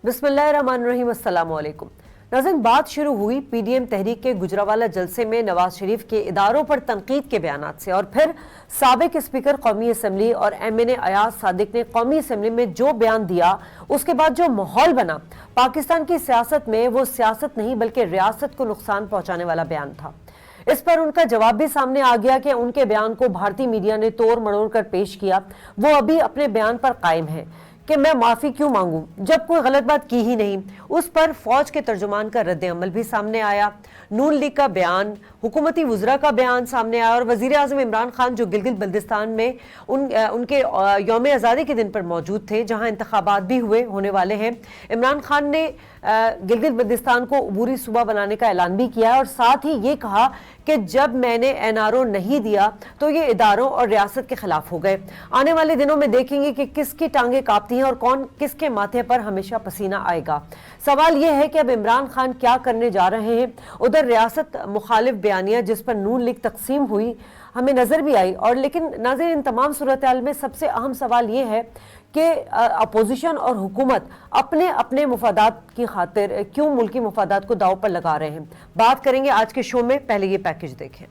बिस्मिल्लाहिर्रहमानिर्रहीम, अस्सलाम वालेकुम। नाज़रीन, बात शुरू हुई पीडीएम तहरीक के गुजरावाला जलसे में नवाज शरीफ के इदारों पर तनकीद के बयानात से, और फिर साबिक स्पीकर कौमी असम्बली और एमएनए अयाज सादिक ने कौमी असम्बली में जो बयान दिया, उसके बाद जो माहौल बना पाकिस्तान की सियासत में, वो सियासत नहीं बल्कि रियासत को नुकसान पहुंचाने वाला बयान था। इस पर उनका जवाब भी सामने आ गया कि उनके बयान को भारतीय मीडिया ने तोड़ मड़ोड़ कर पेश किया। वो अभी अपने बयान पर कायम है कि मैं माफी क्यों मांगूं जब कोई गलत बात की ही नहीं। उस पर फौज के तर्जुमान का रद्द अमल भी सामने आया। नून लीग का बयान, हुकूमती वज़रा का बयान सामने आया, और वज़ीर आज़म इमरान खान जो गिलगित बल्तिस्तान में उनके यौम आज़ादी के दिन पर मौजूद थे, जहां इंतखाबात भी होने वाले हैं। इमरान खान ने गिलगित बल्तिस्तान को अबूरी सूबा बनाने का ऐलान भी किया, और साथ ही ये कहा कि जब मैंने एनआरओ नहीं दिया तो ये इदारों और रियासत के खिलाफ हो गए। आने वाले दिनों में देखेंगे कि किसकी टांगें कांपती हैं और कौन किसके माथे पर हमेशा पसीना आएगा। सवाल यह है कि अब इमरान खान क्या करने जा रहे हैं। उधर रियासत मुखालिफ बयानिया जिस पर नून लीग तकसीम हुई हमें नजर भी आई, और लेकिन नाज़रीन, इन तमाम सूरत हाल में सबसे अहम सवाल यह है कि अपोजिशन और हुकूमत अपने अपने मुफादात की खातिर क्यों मुल्की मुफादात को दाव पर लगा रहे हैं। बात करेंगे आज के शो में, पहले ये पैकेज देखें।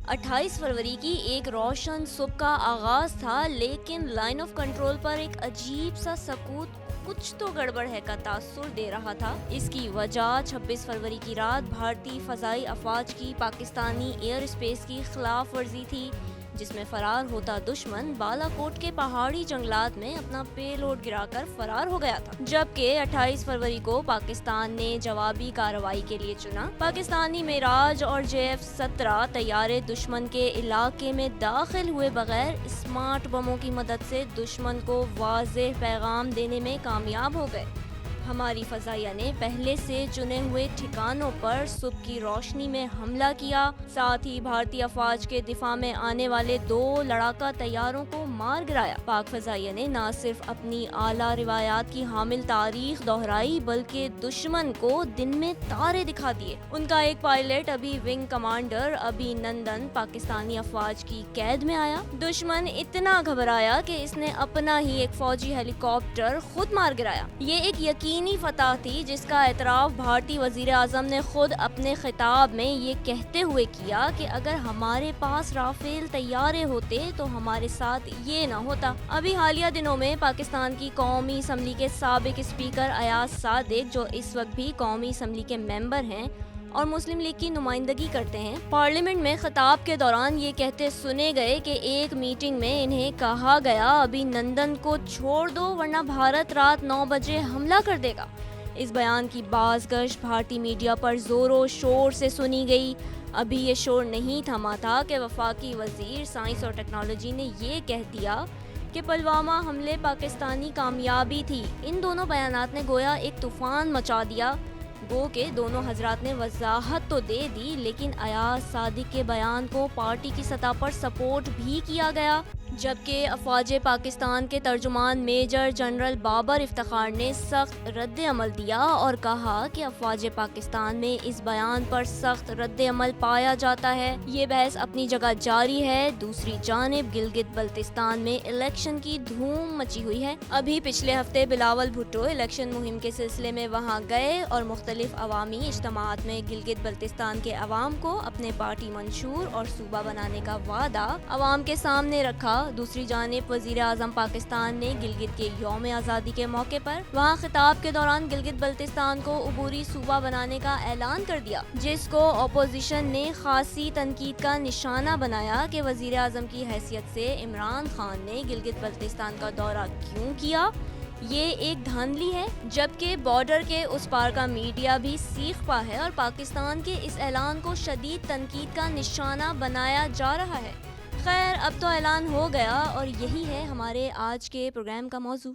28 फरवरी की एक रोशन सुबह का आगाज था, लेकिन लाइन ऑफ कंट्रोल पर एक अजीब सा सकूत कुछ तो गड़बड़ है का तासुर दे रहा था। इसकी वजह 26 फरवरी की रात भारतीय फजाई अफवाज की पाकिस्तानी एयर स्पेस की खिलाफ वर्जी थी, जिसमें फरार होता दुश्मन बालाकोट के पहाड़ी जंगलात में अपना पेलोड गिराकर फरार हो गया था। जबकि 28 फरवरी को पाकिस्तान ने जवाबी कार्रवाई के लिए चुना। पाकिस्तानी मिराज और JF-17 तैयारे दुश्मन के इलाके में दाखिल हुए बगैर स्मार्ट बमों की मदद से दुश्मन को वाज़ेह पैगाम देने में कामयाब हो गए। हमारी फजाइया ने पहले से चुने हुए ठिकानों पर सुबह की रोशनी में हमला किया। साथ ही भारतीय अफवाज के दिफा में आने वाले 2 लड़ाका तैयारों को मार गिराया। पाक फजाइया ने न सिर्फ अपनी आला रिवायात की हामिल तारीख दोहराई, बल्कि दुश्मन को दिन में तारे दिखा दिए। उनका एक पायलट अभी विंग कमांडर अभिनंदन पाकिस्तानी अफवाज की कैद में आया। दुश्मन इतना घबराया कि इसने अपना ही एक फौजी हेलीकॉप्टर खुद मार गिराया। ये एक यकीनी फतह थी, जिसका एतराफ भारतीय वजीर आजम ने खुद अपने खिताब में ये कहते हुए किया कि अगर हमारे पास राफेल तैयारे होते तो हमारे साथ ये न होता। अभी हालिया दिनों में पाकिस्तान की कौमी असम्बली के साबिक स्पीकर अयाज सादिक, जो इस वक्त भी कौमी असम्बली के मेंबर हैं और मुस्लिम लीग की नुमाइंदगी करते हैं, पार्लियामेंट में खिताब के दौरान ये कहते सुने गए कि एक मीटिंग में इन्हें कहा गया अभिनंदन को छोड़ दो वरना भारत रात 9 बजे हमला कर देगा। इस बयान की बाज़गश भारतीय मीडिया पर जोरों शोर से सुनी गई। अभी ये शोर नहीं थमा था कि वफाकी वजीर साइंस और टेक्नोलॉजी ने ये कह दिया कि पुलवामा हमले पाकिस्तानी कामयाबी थी। इन दोनों बयानात ने गोया एक तूफान मचा दिया। गो के दोनों हजरात ने वजाहत तो दे दी, लेकिन अयाज सादिक के बयान को पार्टी की सतह पर सपोर्ट भी किया गया। जबकि अफवाज पाकिस्तान के तर्जुमान मेजर जनरल बाबर इफ्तिखार ने सख्त रद्द अमल दिया और कहा कि अफवाज पाकिस्तान में इस बयान पर सख्त रद्द अमल पाया जाता है। ये बहस अपनी जगह जारी है। दूसरी जानिब गिलगित बल्तिस्तान में इलेक्शन की धूम मची हुई है। अभी पिछले हफ्ते बिलावल भुट्टो इलेक्शन मुहिम के सिलसिले में वहाँ गए और मुख्तलिफ अवामी इज्तिमात में गिलगित बल्तिस्तान के अवाम को अपने पार्टी मंशूर और सूबा बनाने का वादा अवाम के सामने रखा। दूसरी जानिब वजीर आजम पाकिस्तान ने गिलगित के यौम आज़ादी के मौके पर वहाँ खिताब के दौरान गिलगित बल्तिस्तान को अबूरी सूबा बनाने का ऐलान कर दिया, जिसको अपोजिशन ने खासी तनकीद का निशाना बनाया कि वजीर आजम की हैसियत से इमरान खान ने गिलगित बल्तिस्तान का दौरा क्यों किया। ये एक धांधली है। जबकि बॉर्डर के उस पार का मीडिया भी सीख पा है और पाकिस्तान के इस ऐलान को शदीद तनकीद का निशाना बनाया जा रहा है। खैर, अब तो ऐलान हो गया और यही है हमारे आज के प्रोग्राम का मौजू।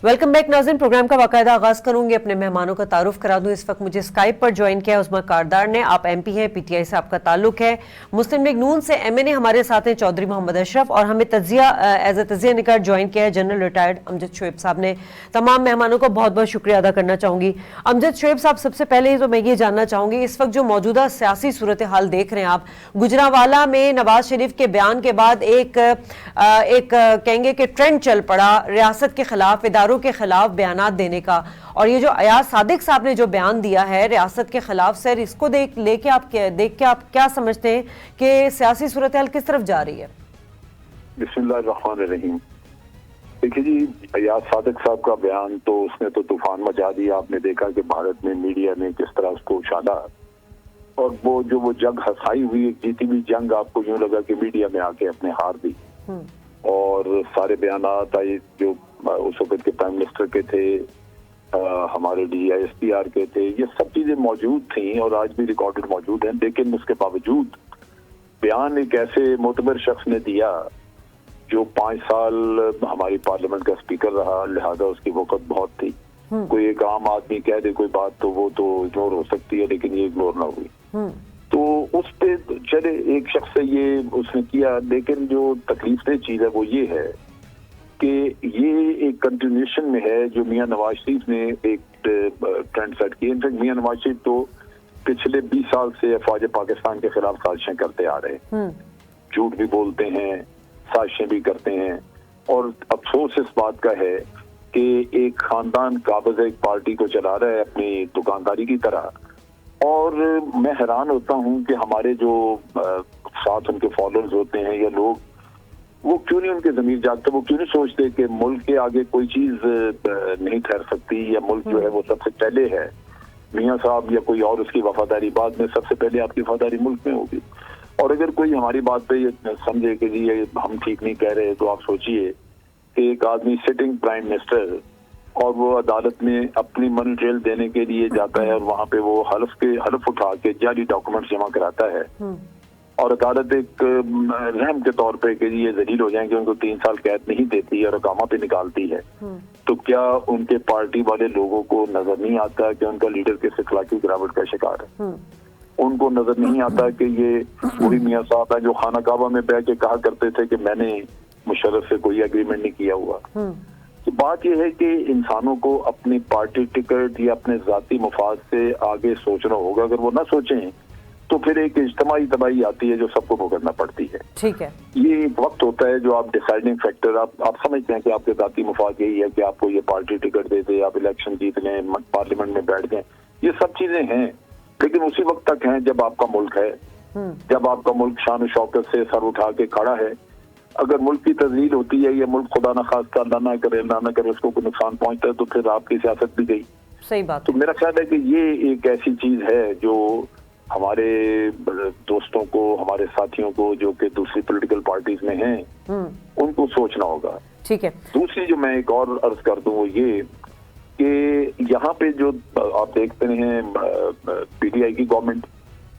वेलकम बैक नाज़रीन। प्रोग्राम का बाकायदा आगाज करूंगी, अपने मेहमानों का तारुफ करा दूं। इस वक्त मुझे स्काइप पर ज्वाइन किया उस्मा कारदार ने। आप एमपी हैं, पीटीआई से आपका ताल्लुक है। मुस्लिम लीग नून से एमएनए हमारे साथ हैं चौधरी मोहम्मद अशरफ, और हमें एज ए तजिया निकार ज्वाइन किया है जनरल रिटायर्ड अमजद शोएब साहब ने। तमाम मेहमानों का बहुत बहुत शुक्रिया अदा करना चाहूंगी। अमजद शोएब साहब, सबसे पहले तो मैं ये जानना चाहूंगी, इस वक्त जो मौजूदा सियासी सूरत हाल देख रहे हैं आप, गुजरांवाला में नवाज शरीफ के बयान के बाद एक कहेंगे कि ट्रेंड चल पड़ा रियासत के खिलाफ, इदारों के खिलाफ बयान देने का। और ये जो अयाज सादिक साहब ने जो बयान दिया है रियासत के खिलाफ, सर इसको देख के आप क्या समझते हैं कि सियासी सूरत हाल किस तरफ जा रही है? बिस्मिल्लाहिर्रहमानिर्रहीम। देखिए जी, अयाज सादिक साहब का बयान तो उसने तो तूफान मचा दिया। आपने देखा कि भारत में मीडिया ने किस तरह उसको उछाला, और वो जंग हंसाई हुई, एक जीती हुई जंग आपको यूं लगा कि मीडिया में आके अपने हार दी। और सारे बयानात आए जो उस वक्त के प्राइम मिनिस्टर के थे, हमारे DISPR के थे, ये सब चीजें मौजूद थी और आज भी रिकॉर्डेड मौजूद हैं। लेकिन उसके बावजूद बयान एक ऐसे मोतबर शख्स ने दिया जो 5 साल हमारी पार्लियामेंट का स्पीकर रहा, लिहाजा उसकी वक़्त बहुत थी। कोई एक आम आदमी कह दे कोई बात तो वो तो इग्नोर हो सकती है, लेकिन ये इग्नोर ना हुई। तो उस पे चले एक शख्स से ये उसने किया, लेकिन जो तकलीफदेह चीज है वो ये है कि ये एक कंटिन्यूएशन में है जो मियां नवाज शरीफ ने एक ट्रेंड सेट किया। इनफैक्ट मियां नवाज शरीफ तो पिछले 20 साल से अफवाज पाकिस्तान के खिलाफ साजिशें करते आ रहे हैं, झूठ भी बोलते हैं, साजिशें भी करते हैं। और अफसोस इस बात का है कि एक खानदान काबिज एक पार्टी को चला रहा है अपनी दुकानदारी की तरह। और मैं हैरान होता हूं कि हमारे जो साथ उनके फॉलोअर्स होते हैं या लोग, वो क्यों नहीं उनके ज़मीर जागते, वो क्यों नहीं सोचते कि मुल्क के आगे कोई चीज नहीं ठहर सकती, या मुल्क जो है वो सबसे पहले है। मियां साहब या कोई और उसकी वफादारी बाद में, सबसे पहले आपकी वफादारी मुल्क में होगी। और अगर कोई हमारी बात पे ये समझे कि जी ये हम ठीक नहीं कह रहे, तो आप सोचिए कि एक आदमी सिटिंग प्राइम मिनिस्टर, और वो अदालत में अपनी मनी ट्रेल देने के लिए जाता है और वहां पे वो हलफ उठा के जाली डॉक्यूमेंट जमा कराता है, और अदालत एक रहम के तौर पे कि ये जलील हो जाएंगे, उनको 3 साल कैद नहीं देती और अकामा पे निकालती है। तो क्या उनके पार्टी वाले लोगों को नजर नहीं आता कि उनका लीडर किस इखलाकी गिरावट का शिकार है? उनको नजर नहीं आता कि ये वही मियां साहब है जो खाना काबा में बैठ के कहा करते थे कि मैंने मुशर्रफ से कोई एग्रीमेंट नहीं किया हुआ। तो बात यह है कि इंसानों को अपनी पार्टी टिकट या अपने जाती मफाद से आगे सोचना होगा। अगर वो ना सोचें तो फिर एक इज्तिमाई तबाही आती है जो सबको भुगतना पड़ती है। ठीक है, ये एक वक्त होता है जो आप डिसाइडिंग फैक्टर, आप समझते हैं कि आपके जाती मफाद यही है कि आपको ये पार्टी टिकट दे दे, आप इलेक्शन जीत लें, पार्लियामेंट में बैठ जाएं, ये सब चीजें हैं। लेकिन उसी वक्त तक हैं जब आपका मुल्क है, जब आपका मुल्क शान शौकत से सर उठा के खड़ा है। अगर मुल्क की तजलील होती है या मुल्क खुदा न खास्ता अल्लाह ना करे उसको कोई नुकसान पहुंचता है, तो फिर आपकी सियासत भी गई। सही बात। तो मेरा ख्याल है कि ये एक ऐसी चीज है जो हमारे दोस्तों को, हमारे साथियों को जो कि दूसरी पॉलिटिकल पार्टीज में हैं, उनको सोचना होगा। ठीक है। दूसरी जो मैं एक और अर्ज कर दूं वो ये कि यहाँ पे जो आप देखते हैं PTI की गवर्नमेंट,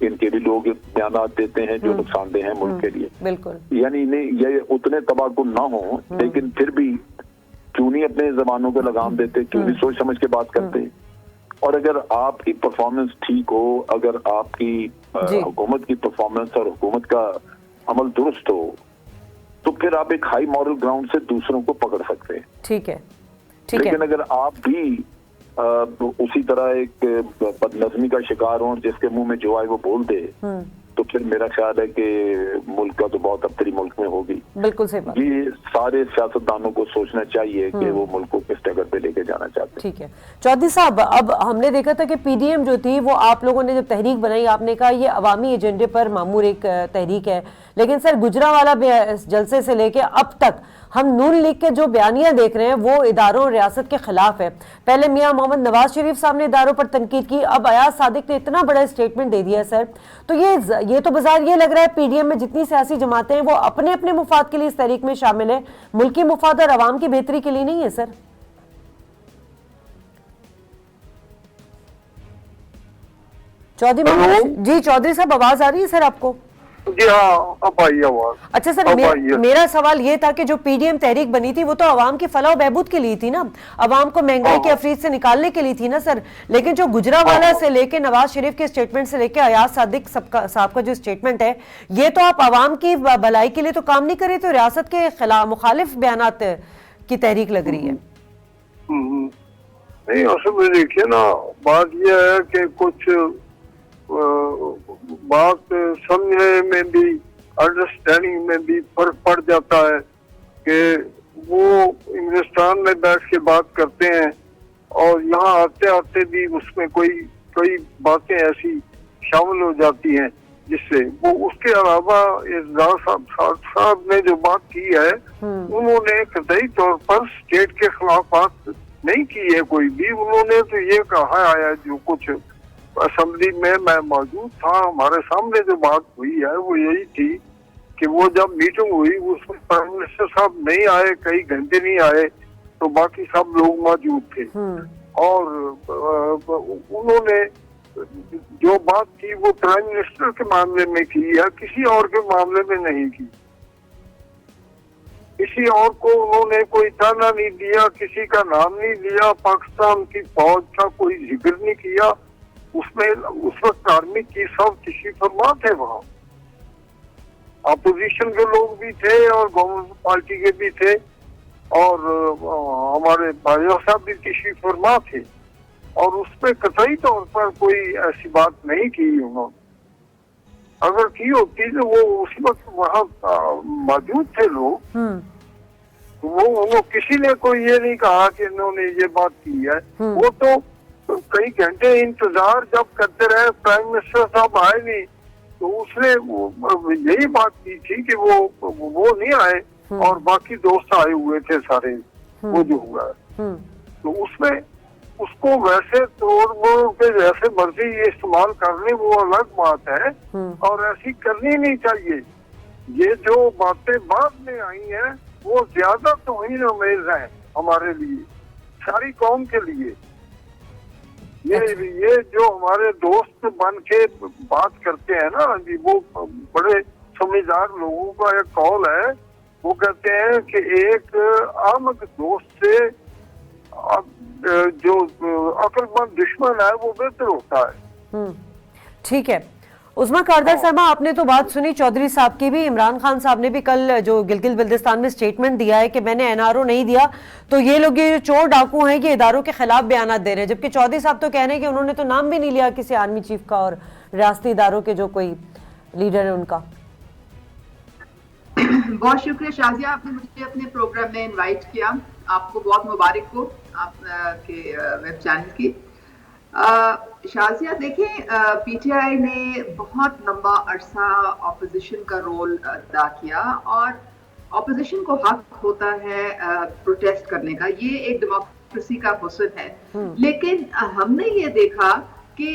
इनके भी लोग बयान देते हैं जो नुकसानदेह हैं मुल्क के लिए। बिल्कुल। यानी ये उतने तबाकुल ना हो, लेकिन फिर भी क्यों नहीं अपने जबानों को लगाम देते, क्यों नहीं सोच समझ के बात करते। और अगर आपकी परफॉर्मेंस ठीक हो, अगर आपकी हुकूमत की परफॉर्मेंस और हुकूमत का अमल दुरुस्त हो, तो फिर आप एक हाई मॉरल ग्राउंड से दूसरों को पकड़ सकते हैं। ठीक है, लेकिन अगर आप भी उसी तरह एक बदनज़मी का शिकार हो, जिसके मुंह में जो आए वो बोल दे, तो फिर मेरा ख्याल है कि मुल्क का तो बहुत अबतरी मुल्क में होगी। बिल्कुल सही बात। ये सारे सियासतदानों को सोचना चाहिए कि वो मुल्क को किस जगह पे लेके जाना चाहते हैं। ठीक है चौधरी साहब, अब हमने देखा था कि PDM जो थी वो आप लोगों ने जब तहरीक बनाई, आपने कहा ये अवामी एजेंडे पर मामूर एक तहरीक है, लेकिन सर गुजरांवाला जलसे से लेके अब तक हम नून लीग के जो बयानियां देख रहे हैं वो इदारों और रियासत के खिलाफ है। पहले मियां मोहम्मद नवाज शरीफ साहब ने इदारों पर तनकीद की, अब अयाज सादिक ने इतना बड़ा स्टेटमेंट दे दिया सर। तो ये तो बाजार ये लग रहा है PDM में जितनी सियासी जमातें हैं वो अपने अपने मुफाद के लिए इस तहरीक में शामिल है, मुल्की मुफाद और अवाम की बेहतरी के लिए नहीं है सर। चौधरी जी, चौधरी साहब आवाज आ रही है सर आपको? जी हाँ, अब आई आवाज। अच्छा सर, अब आई है। मेरा सवाल ये था कि जो पीडीएम तहरीक बनी थी वो तो आवाम की फलाह बहबूद के लिए थी ना, आवाम को महंगाई की अफरीत से निकालने के लिए थी ना सर। लेकिन जो गुजरावाला से लेके नवाज शरीफ के स्टेटमेंट से लेके अयाज सादिक साहब का जो स्टेटमेंट है, ये तो आप आवाम की भलाई के लिए तो काम नहीं कर रहे, तो रियासत के खिलाफ मुखालिफ बयानात की तहरीक लग रही है। नहीं, असल में देखिए ना, बात यह है कि कुछ बात समझने में भी, अंडरस्टैंडिंग में भी फर्क पड़ जाता है कि वो इंग्लिस्तान में बैठ के बात करते हैं और यहाँ आते आते भी उसमें कोई बातें ऐसी शामिल हो जाती हैं जिससे वो, उसके अलावा इरशाद साहब ने जो बात की है, उन्होंने कतई तौर पर स्टेट के खिलाफ बात नहीं की है कोई भी। उन्होंने तो ये कहा है, जो कुछ असेंबली में मैं मौजूद था, हमारे सामने जो बात हुई है वो यही थी कि वो जब मीटिंग हुई उसमें प्राइम मिनिस्टर साहब नहीं आए, कई घंटे नहीं आए, तो बाकी सब लोग मौजूद थे। और उन्होंने जो बात की वो प्राइम मिनिस्टर के मामले में की है, किसी और के मामले में नहीं की। किसी और को उन्होंने कोई ताना नहीं दिया, किसी का नाम नहीं लिया, पाकिस्तान की फौज का कोई जिक्र नहीं किया। उसमें उस वक्त आर्मी चीफ साहब तशरीफ फरमा थे, वहाँ अपोजिशन के लोग भी थे और गवर्नमेंट पार्टी के भी थे, और हमारे भाइयों साहब भी तशरीफ फरमा थे, और उसमें कतई तौर पर कोई ऐसी बात नहीं की उन्होंने। अगर की होती तो वो उस वक्त वहाँ मौजूद थे लोग, वो किसी ने कोई ये नहीं कहा कि इन्होंने ये बात की है। वो तो कई घंटे इंतजार जब करते रहे, प्राइम मिनिस्टर साहब आए नहीं, तो उसने यही बात की थी कि वो नहीं आए और बाकी दोस्त आए हुए थे सारे, वो जो हुआ है। तो उसमें उसको वैसे तोड़ मोड़ के जैसे मर्जी ये इस्तेमाल करने, वो अलग बात है और ऐसी करनी नहीं चाहिए। ये जो बातें बाद में आई हैं वो ज्यादा तौहीन आमेज है हमारे लिए, सारी कौम के लिए। ये जो हमारे दोस्त बन के बात करते हैं ना जी, वो बड़े समझदार लोगों का एक कौल है, वो कहते हैं कि एक आमद दोस्त से जो अक्लमंद दुश्मन है वो बेहतर होता है। ठीक है उस्मा कारदार साहब, आपने तो बात सुनी चौधरी साहब की भी। इमरान खान साहब ने भी कल जो गिलगित बल्तिस्तान में स्टेटमेंट दिया है कि मैंने एनआरओ नहीं दिया, तो ये लोग ये चोर डाकू हैं कि इदारों के खिलाफ बयान दे रहे हैं, जबकि चौधरी साहब तो कह रहे हैं कि उन्होंने तो नाम भी नहीं लिया किसी आर्मी चीफ का और रियासती इदारों के जो कोई लीडर है उनका। बहुत शुक्रिया शाजिया, आपने मुझे अपने प्रोग्राम में इनवाइट किया। आपको बहुत मुबारक हो आपके वेब चैनल की। शाजिया देखिए, पीटीआई ने बहुत लंबा अरसा ऑपोजिशन का रोल अदा किया और ऑपोजिशन को हक होता है प्रोटेस्ट करने का, ये एक डेमोक्रेसी का हुस्न है। लेकिन हमने ये देखा कि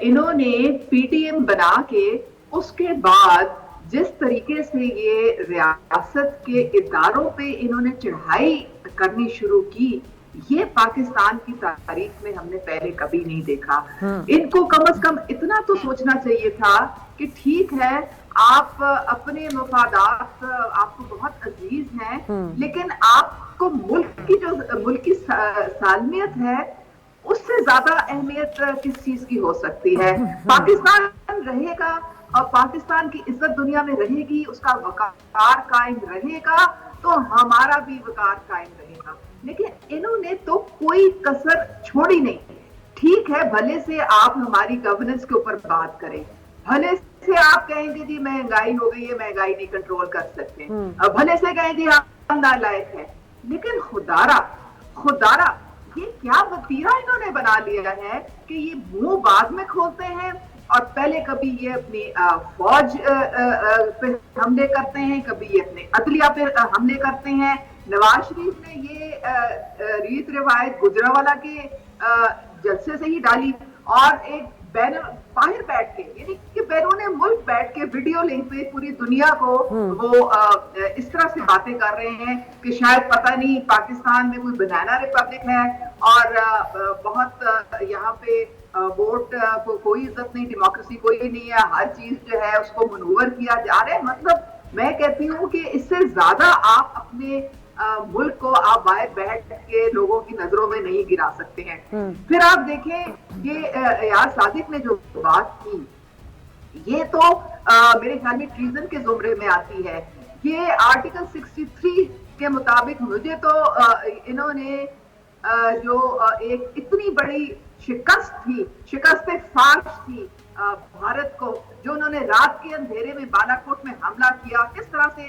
इन्होंने पीटीएम बना के उसके बाद जिस तरीके से ये रियासत के इदारों पे इन्होंने चढ़ाई करनी शुरू की, ये पाकिस्तान की तारीख में हमने पहले कभी नहीं देखा। इनको कम से कम इतना तो सोचना चाहिए था कि ठीक है, आप अपने मफादात आपको बहुत अजीज हैं, लेकिन आपको मुल्क की सालमियत है, उससे ज्यादा अहमियत किस चीज की हो सकती है। पाकिस्तान रहेगा और पाकिस्तान की इज्जत दुनिया में रहेगी, उसका वकार कायम रहेगा, तो हमारा भी वकार कायम रहेगा। लेकिन इन्होंने तो कोई कसर छोड़ी नहीं। ठीक है, भले से आप हमारी गवर्नेंस के ऊपर बात करें, भले से आप कहेंगे जी महंगाई हो गई है, महंगाई नहीं कंट्रोल कर सकते, भले से कहें जी हम नालायक है, लेकिन खुदारा ये क्या वतीरा इन्होंने बना लिया है कि ये मुंह बाद में खोलते हैं और पहले कभी ये अपनी फौज पे हमले करते हैं, कभी ये अपने अदलिया पे हमले करते हैं। नवाज शरीफ ने ये रीत रिवायत गुजरावाला के जलसे से ही डाली और एक बैनर बाहर बैठ के, यानी कि बैरून मुल्क बैठ के वीडियो लिंक पे पूरी दुनिया को वो इस तरह से बातें कर रहे हैं कि शायद पता नहीं पाकिस्तान में कोई बनाना रिपब्लिक है और बहुत यहाँ पे वोट को कोई इज्जत नहीं, डेमोक्रेसी कोई नहीं है, हर चीज जो है उसको मनूवर किया जा रहा है। मतलब मैं कहती हूँ कि इससे ज्यादा आप अपने मुल्क को आप बाहर बैठ के लोगों की नजरों में नहीं गिरा सकते हैं। फिर आप देखें कि यार सादिक ने जो बात की, ये तो मेरे ख्याल में ट्रीजन के जुमरे में आती है। ये आर्टिकल 63 के मुताबिक मुझे तो इन्होंने जो एक इतनी बड़ी शिकस्त फार्श थी भारत को, जो उन्होंने रात के अंधेरे में बालाकोट में हमला किया, किस तरह से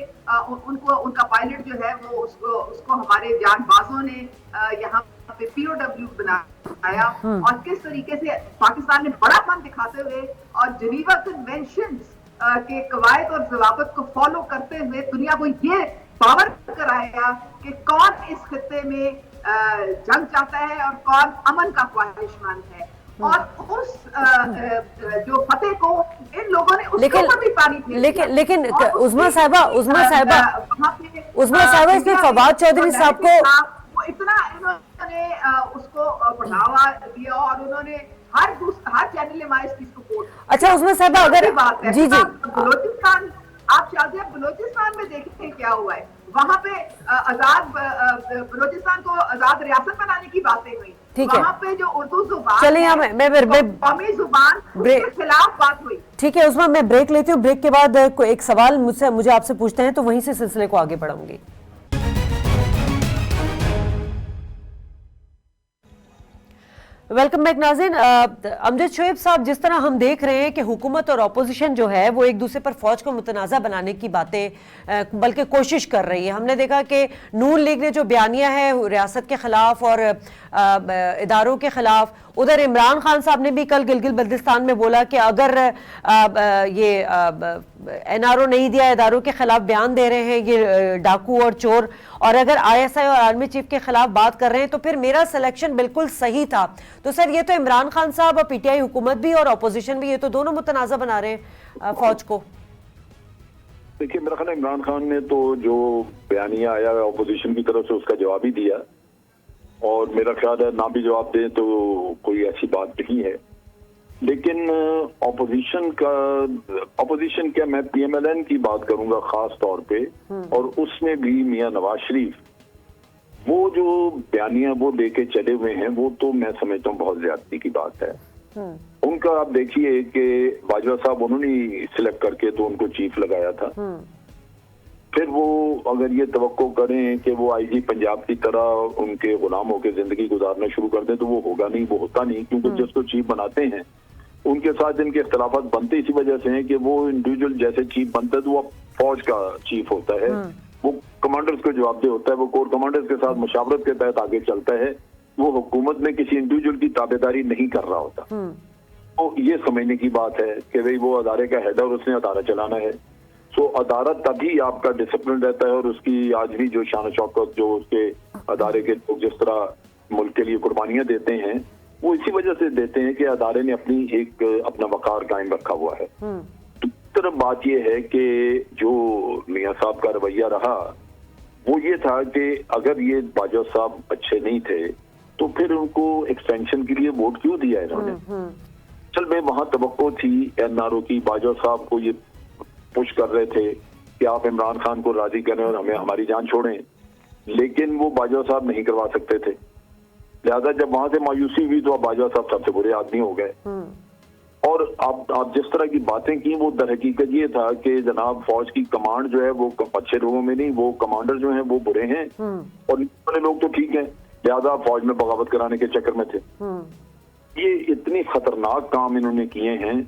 उनका पायलट जो है वो उसको हमारे जांबाजों ने यहाँ पे POW बनाया, और किस तरीके से पाकिस्तान ने बड़ापन दिखाते हुए और जेनीवा कन्वेंशंस के कवायद और जवाबत को फॉलो करते हुए दुनिया को ये पावर कराया कि कौन इस खित्ते में जंग चाहता है और कौन अमन का ख्वाहिशमंद है। और उस जो फतेह को इन लोगों ने उसके ऊपर भी पानी फेर दिया। लेकिन उस्मा साहिबा इसमें फवाद चौधरी साहब को इतना इन्होंने उसको बढ़ावा दिया और उन्होंने हर चैनल में इसकी सपोर्ट। अच्छा उस्मा साहिबा, अगर जी बलोचिस्तान, आप शायद बलोचिस्तान में देखें क्या हुआ है, वहां पे आजाद बलोचिस्तान को आजाद रियासत बनाने की बातें हुई, वहां पे जो उर्दू जुबान, चलिए यहाँ मैं कौमी जुबान, उसके खिलाफ बात हुई। ठीक है उस्मा, मैं ब्रेक लेती हूँ, ब्रेक के बाद एक सवाल मुझे आपसे पूछते हैं, तो वहीं से सिलसिले को आगे बढ़ाऊंगी। वेलकम बैक नाज़रीन। अमजद शोएब साहब, जिस तरह हम देख रहे हैं कि हुकूमत और अपोजिशन जो है वो एक दूसरे पर फौज को मुतनाज़ा बनाने की बातें बल्कि कोशिश कर रही है। हमने देखा कि नून लीग ने जो बयानिया है रियासत के खिलाफ और इदारों के खिलाफ, उधर इमरान खान साहब ने भी कल गिलगित बल्तिस्तान में बोला कि अगर ये NRO नहीं दिया, इदारों के खिलाफ बयान दे रहे हैं ये डाकू और चोर, और अगर ISI और आर्मी चीफ के खिलाफ बात कर रहे हैं तो फिर मेरा सिलेक्शन बिल्कुल सही था। तो सर ये तो इमरान खान साहब और PTI हुकूमत भी और अपोजिशन भी, ये तो दोनों मुतनाज़ा बना रहे हैं फौज को। देखिए मेरा ख्याल इमरान खान ने तो जो बयानिया आया अपोजिशन की तरफ से उसका जवाब ही दिया, और मेरा ख्याल है ना भी जवाब दें तो कोई ऐसी बात नहीं है। लेकिन ऑपोजिशन क्या, मैं PMLN की बात करूंगा खास तौर पे, और उसमें भी मियां नवाज शरीफ वो जो बयानियां वो लेके चले हुए हैं, वो तो मैं समझता हूँ बहुत ज्यादती की बात है। उनका आप देखिए कि बाजवा साहब उन्होंने सिलेक्ट करके तो उनको चीफ लगाया था, फिर वो अगर ये तवक्को करें कि वो IG पंजाब की तरह उनके गुलाम होकर जिंदगी गुजारना शुरू कर दें तो वो होगा नहीं, वो होता नहीं, क्योंकि जिसको चीफ बनाते हैं उनके साथ इनके इख्तलाफात बनते इसी वजह से हैं कि वो इंडिविजुअल जैसे चीफ बनता है तो वो फौज का चीफ होता है, वो कमांडर्स को जवाबदेह होता है, वो कोर कमांडर्स के साथ मुशावरत के तहत आगे चलता है, वो हुकूमत में किसी इंडिविजुअल की ताबेदारी नहीं कर रहा होता। तो ये समझने की बात है कि भाई वो अदारे का हेड है और उसने अदारा चलाना है। तो अदालत तभी आपका डिसिप्लिन रहता है, और उसकी आज भी जो शान शौकत जो उसके अदारे के लोग जिस तरह मुल्क के लिए कुर्बानियां देते हैं वो इसी वजह से देते हैं कि अदारे ने अपना वकार कायम रखा हुआ है। दूसरी बात यह है कि जो मियां साहब का रवैया रहा वो ये था कि अगर ये बाजवा साहब अच्छे नहीं थे तो फिर उनको एक्सटेंशन के लिए वोट क्यों दिया इन्होंने। चल मैं वहां तवक्को थी NRO की, बाजवा साहब को ये पुश कर रहे थे कि आप इमरान खान को राजी करें और हमें हमारी जान छोड़ें, लेकिन वो बाजवा साहब नहीं करवा सकते थे। लिहाजा जब वहां से मायूसी हुई तो अब बाजवा साहब सबसे बुरे आदमी हो गए। और आप जिस तरह की बातें की वो दर हकीकत ये था कि जनाब फौज की कमांड जो है वो अच्छे लोगों में नहीं, वो कमांडर जो है वो बुरे हैं और बड़े लोग तो ठीक हैं, लिहाजा फौज में बगावत कराने के चक्कर में थे। ये इतनी खतरनाक काम इन्होंने किए हैं।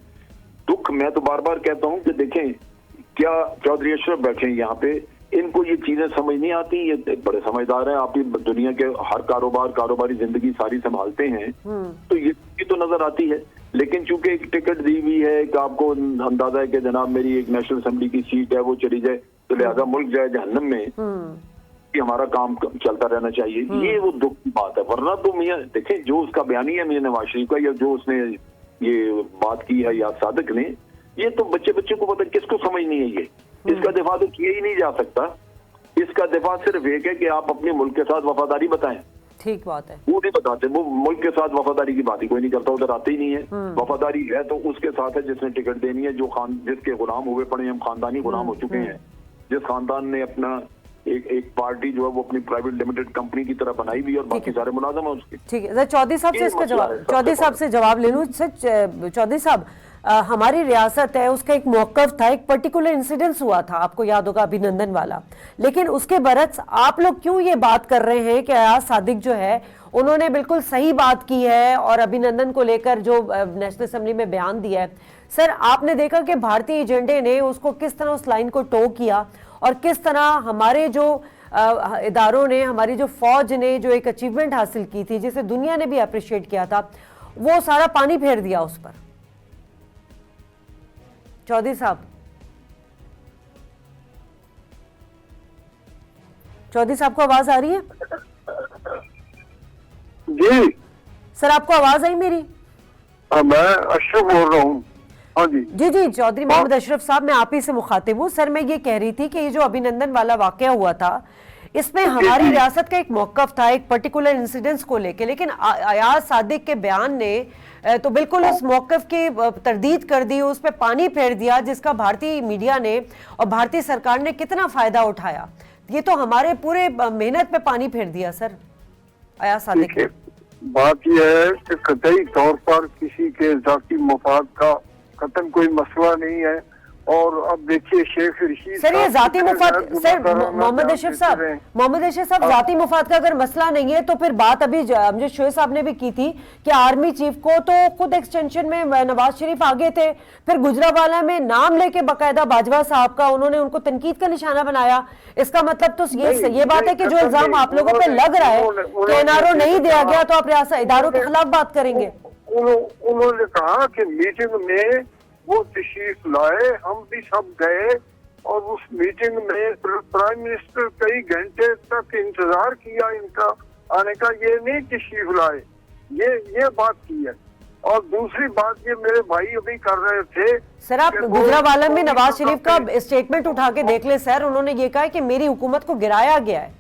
दुख मैं तो बार बार कहता हूं कि देखें क्या चौधरी अशरफ बैठे हैं यहाँ पे, इनको ये चीजें समझ नहीं आती, ये बड़े समझदार हैं, आप दुनिया के हर कारोबारी जिंदगी सारी संभालते हैं तो ये तो नजर आती है। लेकिन चूंकि एक टिकट दी हुई है कि आपको अंदाजा है कि जनाब मेरी एक नेशनल असेंबली की सीट है वो चली जाए तो लिहाजा मुल्क जाए जहन्नम में, कि हमारा काम चलता रहना चाहिए, ये वो दुख की बात है। वरना तो मियां देखें जो उसका बयानी है मियां नवाज शरीफ का, या जो उसने ये बात की है या सादिक ने, ये तो बच्चे को पता किसको समझ नहीं है। ये इसका दिफा तो किया ही नहीं जा सकता। इसका दिफा सिर्फ एक है कि आप अपने मुल्क के साथ वफादारी बताएं। ठीक बात है। वो नहीं बताते, वो मुल्क के साथ वफादारी की बात ही कोई नहीं करता, उधर आते ही नहीं है। वफादारी है तो उसके साथ है जिसने टिकट देनी है, जो जिसके गुलाम हुए पड़े, हम खानदानी गुलाम हो चुके हैं। जिस खानदान ने अपना एक पार्टी जो है वो अपनी प्राइवेट लिमिटेड कंपनी की तरह बनाई हुई और बाकी सारे मुलाजम है उसके। ठीक है सर, चौधरी साहब से इसका जवाब, चौधरी साहब से जवाब ले लूं। सर चौधरी साहब, हमारी रियासत है उसका एक मौकफ था, एक पर्टिकुलर इंसिडेंस हुआ था, आपको याद होगा, अभिनंदन वाला। लेकिन उसके बरक्स आप लोग क्यों ये बात कर रहे हैं कि अयाज सादिक जो है उन्होंने बिल्कुल सही बात की है और अभिनंदन को लेकर जो नेशनल असेंबली में बयान दिया है। सर आपने देखा कि भारतीय एजेंडे ने उसको किस तरह उस लाइन को टो किया और किस तरह हमारे जो इदारों ने, हमारी जो फौज ने जो एक अचीवमेंट हासिल की थी जिसे दुनिया ने भी अप्रिशिएट किया था, वो सारा पानी फेर दिया उस पर। चौधरी साहब, चौधरी साहब को आवाज आ रही है? जी सर आपको आवाज आई मेरी? मैं अशरफ बोल रहा हूँ। हाँ जी जी जी, चौधरी मोहम्मद अशरफ साहब, मैं आप ही से मुखातिब हूँ। सर मैं ये कह रही थी कि ये जो अभिनंदन वाला वाकया हुआ था, इसमें हमारी रियासत का एक मौकफ था एक पर्टिकुलर इंसिडेंस को लेके, लेकिन अयाज सादिक के बयान ने तो बिल्कुल उस मौकफ की तरदीद कर दी, उस पर पानी फेर दिया, जिसका भारतीय मीडिया ने और भारतीय सरकार ने कितना फायदा उठाया। ये तो हमारे पूरे मेहनत पे पानी फेर दिया सर अयाज सादिक ने। बात यह है कि कतई तौर पर किसी के जाती मफाद का कतई कोई मसला नहीं है। और अब देखिए शेख रशीद सर ये जाती मुफाद, सर मोहम्मद अशरफ साहब, जाती मुफाद का अगर मसला नहीं है तो फिर बात अभी जो शोएब साहब ने भी की थी कि आर्मी चीफ को तो खुद एक्सटेंशन में नवाज शरीफ आगे थे, फिर गुजरावाला में नाम लेके बकायदा बाजवा साहब का उन्होंने उनको तनकीद का निशाना बनाया। इसका मतलब तो ये बात है कि जो इल्जाम आप लोगों पे लग रहा है कि एनआरओ नहीं दिया गया तो आप रियासत इदारों के खिलाफ बात करेंगे। उन्होंने कहा कि मीटिंग में वो तशरीफ लाए, हम भी सब गए और उस मीटिंग में प्राइम मिनिस्टर कई घंटे तक इंतजार किया इनका आने का, ये नहीं तशरीफ लाए, ये बात की है। और दूसरी बात ये मेरे भाई अभी कर रहे थे सर, आप गुजरावाला में नवाज शरीफ का स्टेटमेंट उठा के देख ले सर, उन्होंने ये कहा कि मेरी हुकूमत को गिराया गया है,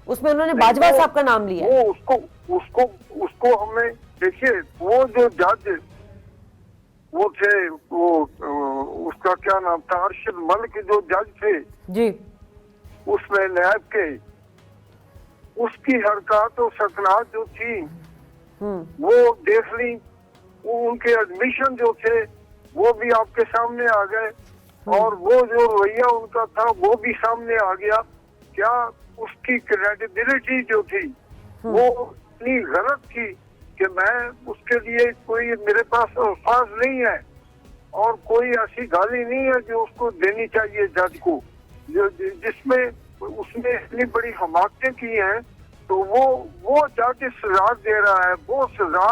उसमें उन्होंने बाजवा साहब का नाम लिया है। उसको हमें देखिए, वो जो जज वो थे, वो उसका क्या नाम था, अरशद मलिक जो जज थे जी, उसमें नैब के, उसकी हरकत और सकनात जो थी वो देख ली। उनके एडमिशन जो थे वो भी आपके सामने आ गए और वो जो रवैया उनका था वो भी सामने आ गया। क्या उसकी क्रेडिबिलिटी जो थी वो इतनी गलत थी कि मैं उसके लिए कोई, मेरे पास अल्फाज नहीं है और कोई ऐसी गाली नहीं है जो उसको देनी चाहिए जज को, जिसमें उसने इतनी बड़ी हमाकतें की हैं। तो वो जज सजा दे रहा है, वो सजा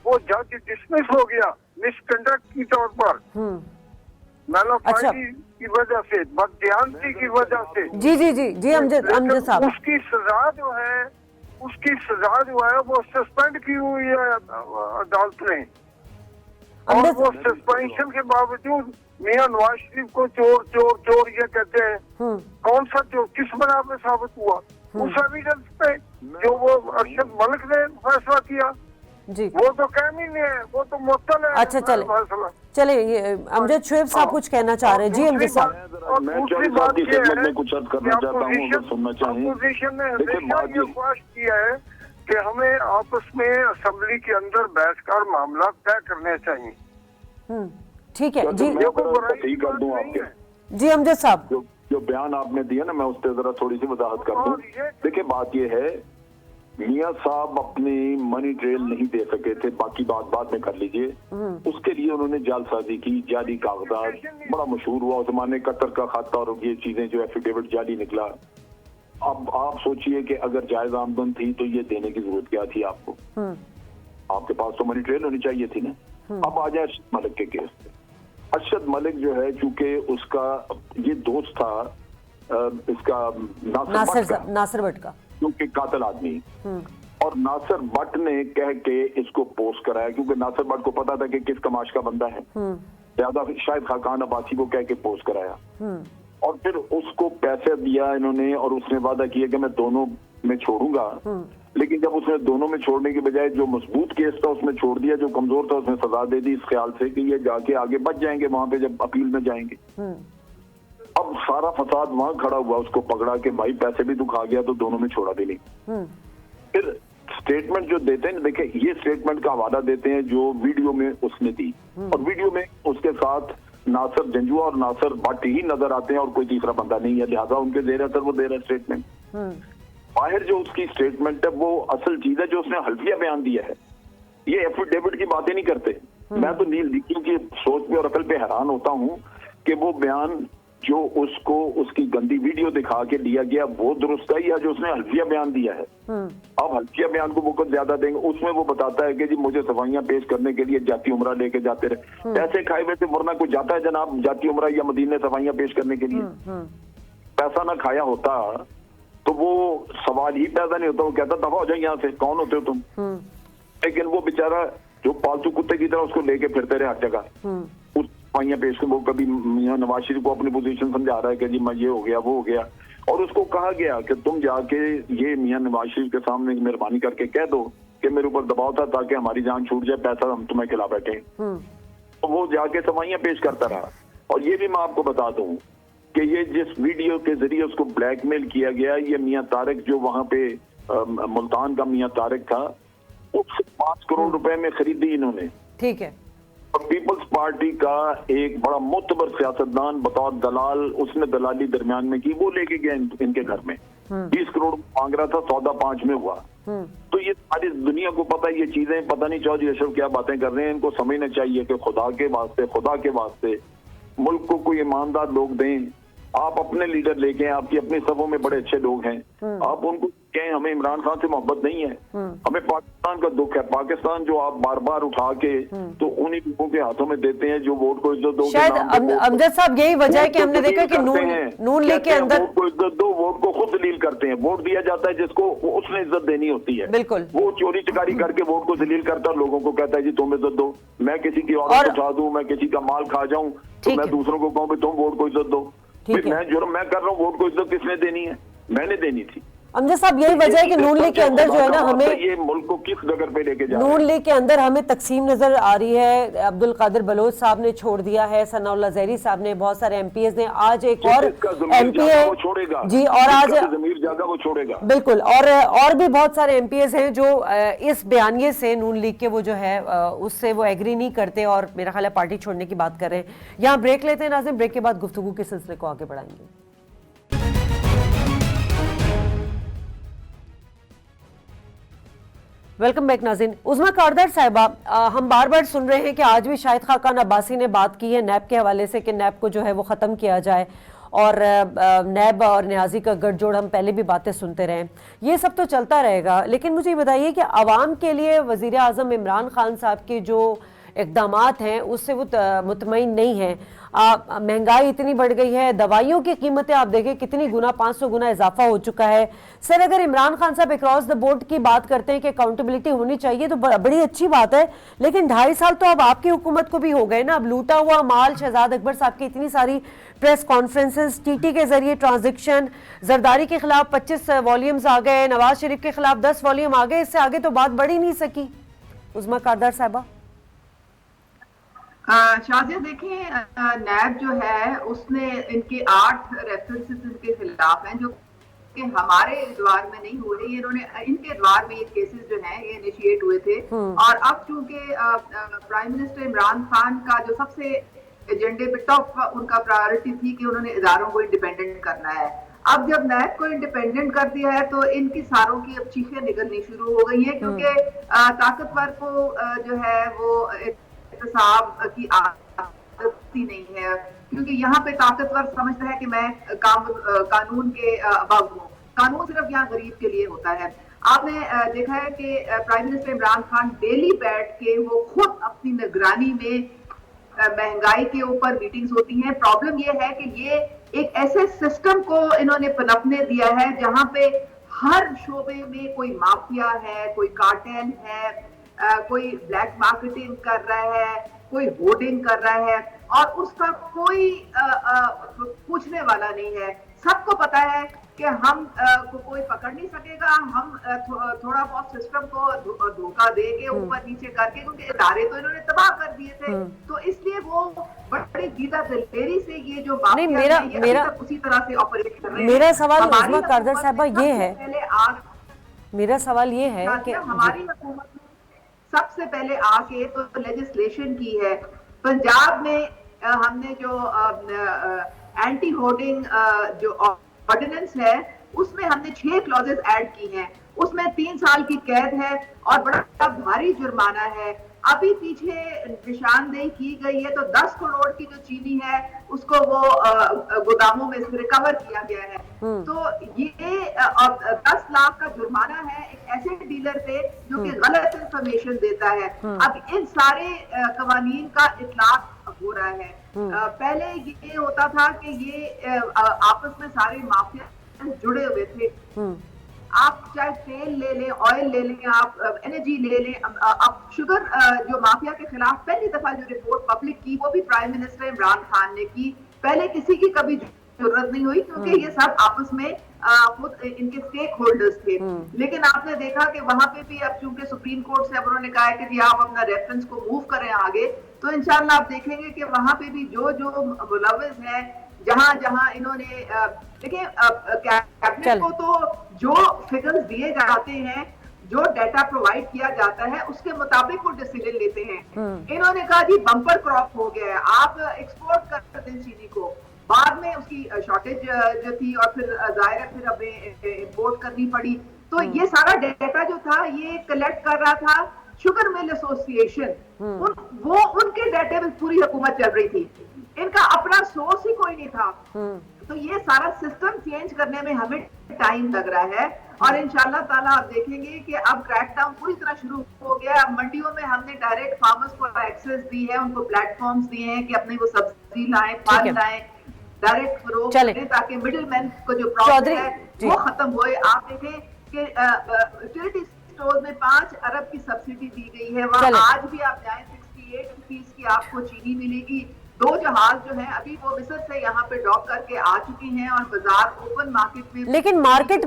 वो जज डिसमिस हो गया मिसकंडक्ट की तौर पर, मैलाफाइडी की वजह से, बददियानती की वजह से। जी जी जी जी अमजद साहब, उसकी सजा जो है वो सस्पेंड की हुई है अदालत ने, और वो सस्पेंशन के बावजूद मियां नवाज शरीफ को चोर चोर चोर ये कहते हैं। कौन सा चोर, किस बना पे साबित हुआ? उस एविडेंस पे जो वो अरशद मलिक ने फैसला किया जी, वो तो काम ही नहीं है, वो तो मुअत्तल है। अच्छा चले ये अमजद शोएब साहब कुछ कहना चाह रहे हैं। जी अमजद साहब, मैं दूसरी बात ये है में कुछ अर्ज करना चाहता हूँ, अगर सुनना चाहें। अपोजिशन ने हमेशा ये ख्वाहिश किया है कि हमें आपस में असेंबली के अंदर बैठकर मामला तय करने चाहिए। ठीक है जी, सही कर दूं आपके जी अमजद साहब, जो बयान आपने दिया ना, मैं उस पर जरा थोड़ी सी वजाहत कर दूं। देखिए बात ये है, मियां साहब अपनी मनी ट्रेल नहीं दे सके थे, बाकी बात बाद में कर लीजिए। उसके लिए उन्होंने जालसाजी की, जाली कागजात, बड़ा मशहूर हुआ उस जमाने, कतर का खाता और ये चीजें जो एफिडेविट जाली निकला। अब आप सोचिए कि अगर जायज आमदन थी तो ये देने की जरूरत क्या थी आपको? आपके पास तो मनी ट्रेल होनी चाहिए थी ना। अब आ जाए अरशद मलिक के केस पे। अरशद मलिक जो है, चूंकि उसका ये दोस्त था इसका नासिर भट्ट का, क्योंकि कातिल आदमी, और नासिर भट्ट ने कह के इसको पोस्ट कराया, क्योंकि नासिर भट्ट को पता था कि किस कमाश का बंदा है, ज्यादा शायद खाकान अब्बासी को कह के पोस्ट कराया, और फिर उसको पैसे दिया इन्होंने और उसने वादा किया कि मैं दोनों में छोड़ूंगा, लेकिन जब उसने दोनों में छोड़ने के बजाय जो मजबूत केस था उसमें छोड़ दिया, जो कमजोर था उसमें सजा दे दी, इस ख्याल से कि ये जाके आगे बच जाएंगे वहां पे जब अपील में जाएंगे। अब सारा फसाद वहां खड़ा हुआ, उसको पकड़ा के भाई पैसे भी तू खा गया तो दोनों में छोड़ा भी नहीं। फिर स्टेटमेंट जो देते हैं, देखिए ये स्टेटमेंट का हवाला देते हैं जो वीडियो में उसने दी, और वीडियो में उसके साथ नासिर जंजुआ और नासिर भट्ट ही नजर आते हैं और कोई तीसरा बंदा नहीं है, लिहाजा उनके जेर असर वो दे रहा है स्टेटमेंट। बाहर जो उसकी स्टेटमेंट है वो असल चीज है जो उसने हल्फिया बयान दिया है, ये एफिडेविट की बातें नहीं करते। मैं तो नील दीक्षित की सोच पे और अकल पे हैरान होता हूँ कि वो बयान जो उसको उसकी गंदी वीडियो दिखा के दिया गया वो दुरुस्त है, या जो उसने हल्फिया बयान दिया है। अब हल्फिया बयान को वक्त ज्यादा देंगे, उसमें वो बताता है कि जी मुझे सफाइयां पेश करने के लिए जाती उमरा लेके जाते रहे, पैसे खाए हुए थे, वरना कोई जाता है जनाब जाती उमरा या मदीने सफाइयां पेश करने के लिए? पैसा ना खाया होता तो वो सवाल ही पैदा नहीं होता, वो कहता दफा हो जाए यहाँ से, कौन होते हो तुम? लेकिन वो बेचारा जो पालतू कुत्ते की तरह उसको लेके फिरते रहे हर जगह, उस सफाइयां पेश वो कभी मियां नवाज शरीफ को अपनी पोजीशन समझा रहा है कि जी मैं ये हो गया वो हो गया, और उसको कहा गया कि तुम जाके ये मियां नवाज शरीफ के सामने मेहरबानी करके कह दो कि मेरे ऊपर दबाव था ताकि हमारी जान छूट जाए, पैसा हम तुम्हें खिला बैठे। तो वो जाके सफाइयां पेश करता रहा। और ये भी मैं आपको बता दूं कि ये जिस वीडियो के जरिए उसको ब्लैकमेल किया गया, ये मियां तारिक जो वहां पे मुल्तान का मियां तारिक था, उससे 5 करोड़ रुपए में खरीदी इन्होंने। ठीक है। और पीपल्स पार्टी का एक बड़ा मुतबर सियासतदान बतौर दलाल, उसने दलाली दरमियान में की, वो लेके गया इनके घर में, 20 करोड़ मांग रहा था, सौदा 5 में हुआ। तो ये सारी दुनिया को पता है ये चीजें, पता नहीं चौधरी अशरफ क्या बातें कर रहे हैं, इनको समझना चाहिए कि खुदा के वास्ते मुल्क को कोई ईमानदार लोग दें। आप अपने लीडर लेके हैं, आपकी अपनी सभों में बड़े अच्छे लोग हैं, आप उनको कहें हमें इमरान खान से मोहब्बत नहीं है, हमें पाकिस्तान का दुख है। पाकिस्तान जो आप बार बार उठा के तो उन्हीं लोगों के हाथों में देते हैं जो वोट को इज्जत दो। शायद अमजद साहब यही वजह है कि हमने देखा कि नून लीग के अंदर वोट को इज्जत दो, वोट को खुद जलील करते हैं। वोट दिया जाता है जिसको उसने इज्जत देनी होती है, बिल्कुल वो चोरी चकारी करके वोट को जलील करता है, लोगों को कहता है जी तुम इज्जत दो। मैं किसी की औरत उठा दूं, मैं किसी का माल खा जाऊं तो मैं दूसरों को कहूं तुम वोट को इज्जत दो। मैं जुर्म मैं कर रहा हूँ, वोट को इज्जत किसने देनी है? मैंने देनी थी। अमजद साहब यही वजह है कि नून लीग के अंदर जो है ना, हमें ये मुल्क को किस जगह पे लेके जा नून लीग के अंदर हमें तकसीम नजर आ रही है। अब्दुल कादिर बलोच साहब ने छोड़ दिया है, सनाउल्लाह ज़हरी साहब ने, बहुत सारे एमपीएस ने, आज एक और एमपीए जी, और आज ज़मीर जागा वो छोड़ेगा, बिल्कुल, और भी बहुत सारे एमपीएस हैं जो इस बयानिए से नून लीग के वो जो है उससे वो एग्री नहीं करते और मेरा ख्याल है पार्टी छोड़ने की बात कर रहे हैं। यहाँ ब्रेक लेते हैं नाज़रीन, ब्रेक के बाद गुफ्तगू के सिलसिले को आगे बढ़ाएंगे। वेलकम बैक नाज़रीन। उज़मा कारदार साहिबा, हम बार बार सुन रहे हैं कि आज भी शाहिद खाकान अब्बासी ने बात की है नैब के हवाले से कि नैब को जो है वो ख़त्म किया जाए, और नैब और न्याजी का गठजोड़ हम पहले भी बातें सुनते रहे, ये सब तो चलता रहेगा। लेकिन मुझे बताइए कि आवाम के लिए वज़ीर आज़म इमरान खान साहब के जो इक़दामात हैं उससे वो मुतमईन नहीं है। महंगाई इतनी बढ़ गई है, दवाइयों की कीमतें आप देखें कितनी गुना 500 गुना इजाफा हो चुका है। सर, अगर इमरान खान साहब अक्रॉस द बोर्ड की बात करते हैं कि अकाउंटेबिलिटी होनी चाहिए तो बड़ी अच्छी बात है, लेकिन 2.5 साल तो अब आपकी हुकूमत को भी हो गए ना। अब लूटा हुआ माल, शहजाद अकबर साहब की इतनी सारी प्रेस कॉन्फ्रेंसेस, टीटी के जरिए ट्रांजेक्शन, जरदारी के खिलाफ 25 वॉल्यूम्स आ गए, नवाज शरीफ के खिलाफ 10 वॉल्यूम आ गए, इससे आगे तो बात बढ़ ही नहीं सकी। उज़मा कारदार साहबा। शाजिया देखिए, नैब जो है उसने इनके 8 रेफरेंसेस इनके खिलाफ हैं जो कि हमारे द्वार में नहीं हुए, ये इन्होंने इनके द्वार में ये केसेस जो हैं ये इनिशिएट हुए थे। और अब चूंकि प्राइम मिनिस्टर इमरान खान का जो सबसे एजेंडे पे टॉप उनका प्रायोरिटी थी कि उन्होंने इदारों को इंडिपेंडेंट करना है, अब जब नैब को इंडिपेंडेंट कर दिया है तो इनकी सारों की अब चीखें निकलनी शुरू हो गई हैं, क्योंकि ताकतवर को जो है वो साहब की आदत ही नहीं है, क्योंकि यहाँ पे ताकतवर समझता है कि मैं कानून के अबव हूँ। कानून सिर्फ यहाँ गरीब के लिए होता है। आपने देखा है कि prime minister Imran Khan daily बैठ के वो खुद अपनी निगरानी में महंगाई के ऊपर मीटिंग्स होती हैं। प्रॉब्लम ये है कि ये एक ऐसे सिस्टम को इन्होंने पनपने दिया है जहां पे हर शोबे में कोई माफिया है, कोई कार्टेल है, कोई ब्लैक मार्केटिंग कर रहा है, कोई होर्डिंग कर रहा है और उसका कोई पूछने वाला नहीं है। सबको पता है कि हम को कोई पकड़ नहीं सकेगा, हम थोड़ा बहुत सिस्टम को धोखा दे के ऊपर नीचे करके, क्योंकि इदारे तो इन्होंने तबाह कर दिए थे, तो इसलिए वो बड़ी दीदा दिलेरी से ये जो नहीं, मेरा उसी तरह से ऑपरेट कर रहे हैं। मेरा सवाल उस्मा कारदर साहबा ये है, मेरा सवाल ये है कि हमारी हुकूमत ने सबसे पहले आके तो लेजिस्लेशन की है। पंजाब में हमने जो एंटी होर्डिंग जो ऑर्डिनेंस है उसमें हमने 6 क्लॉजेस ऐड की हैं। उसमें 3 साल की कैद है और बड़ा भारी जुर्माना है। अभी पीछे निशानदेही की गई है तो 10 करोड़ की जो चीनी है उसको वो गोदामों में से रिकवर किया गया है। तो ये 10 लाख का जुर्माना है एक ऐसे डीलर पे जो कि गलत इंफॉर्मेशन देता है। अब इन सारे कवानीन का इतलाक हो रहा है। पहले ये होता था कि ये आपस में सारे माफिया जुड़े हुए थे। आप चाहे तेल ले लें, ऑयल ले लें, आप एनर्जी ले लें। अब शुगर जो माफिया के खिलाफ पहली दफा जो रिपोर्ट पब्लिक की वो भी प्राइम मिनिस्टर इमरान खान ने की। पहले किसी की कभी जरूरत नहीं हुई क्योंकि ये सब आपस में खुद इनके स्टेक होल्डर्स थे। लेकिन आपने देखा कि वहां पे भी अब चूंकि सुप्रीम कोर्ट से अब उन्होंने कहा है कि जी आप अपना रेफरेंस को मूव करें आगे, तो इंशाल्लाह आप देखेंगे कि वहां पे भी जो जो मुलव्विस हैं, जहां जहां इन्होंने देखिए कैबिनेट को तो जो फिगर्स दिए जाते हैं, जो डाटा प्रोवाइड किया जाता है उसके मुताबिक वो डिसीजन लेते हैं। इन्होंने कहा जी बम्पर क्रॉप हो गया है, आप एक्सपोर्ट कर दें चीनी को। बाद में उसकी शॉर्टेज जो थी और फिर जाहिर है फिर हमें इम्पोर्ट करनी पड़ी। तो ये सारा डाटा जो था ये कलेक्ट कर रहा था शुगर मिल एसोसिएशन। वो उनके डाटे में पूरी हुकूमत चल रही थी, इनका अपना सोर्स ही कोई नहीं था। तो ये सारा सिस्टम चेंज करने में हमें टाइम लग रहा है और इंशाल्लाह ताला आप देखेंगे कि अब क्रैकडाउन पूरी तरह शुरू हो गया। अब मंडियों में हमने डायरेक्ट फार्मर्स को एक्सेस दी है, उनको प्लेटफॉर्म्स दिए हैं कि अपने वो सब्जी लाएं, फल लाएं, डायरेक्ट फरोख्त करें ताकि मिडिलमैन को जो प्रॉब्लम है वो खत्म होए। आप देखें कि यूटिलिटी स्टोर में 5 अरब की सब्सिडी दी गई है, वहाँ आज भी आप जाएं 68 रुपीस की आपको चीनी मिलेगी। 2 जहाज जो हैं अभी वो मिस्र से यहाँ पे डॉक करके आ चुकी हैं और बाजार ओपन मार्केट में, लेकिन मार्केट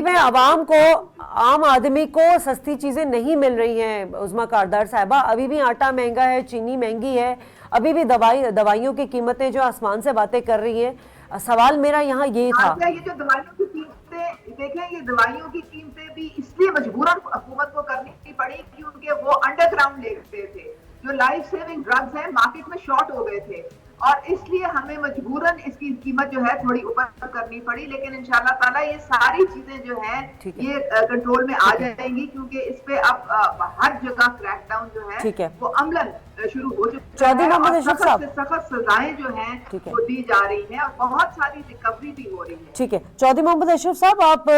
में आवाम को, आम आदमी को सस्ती चीजें नहीं मिल रही हैं उस्मा कारदार साहिबा। अभी भी आटा महंगा है, चीनी महंगी है, अभी भी दवाइयों की कीमतें जो आसमान से बातें कर रही हैं। सवाल मेरा यहाँ ये था, ये जो दवाइयों की कीमतें देखें, ये दवाइयों की कीमतें भी इसलिए मजबूरन हुकूमत को करनी पड़ी क्योंकि वो अंडरग्राउंड लेते थे। जो लाइफ सेविंग ड्रग्स हैं मार्केट में शॉर्ट हो गए थे और इसलिए हमें मजबूरन इसकी कीमत जो है थोड़ी ऊपर करनी पड़ी। लेकिन इंशाल्लाह ताला ये सारी चीजें जो हैं ये कंट्रोल में आ जाएंगी क्योंकि इस पे अब हर जगह क्रैकडाउन जो है वो अमलन शुरू हो चुका है। सख्त सजाएं जो हैं वो दी जा रही हैं और बहुत सारी रिकवरी भी हो रही है। ठीक है, चौधरी मोहम्मद अशरफ साहब, आप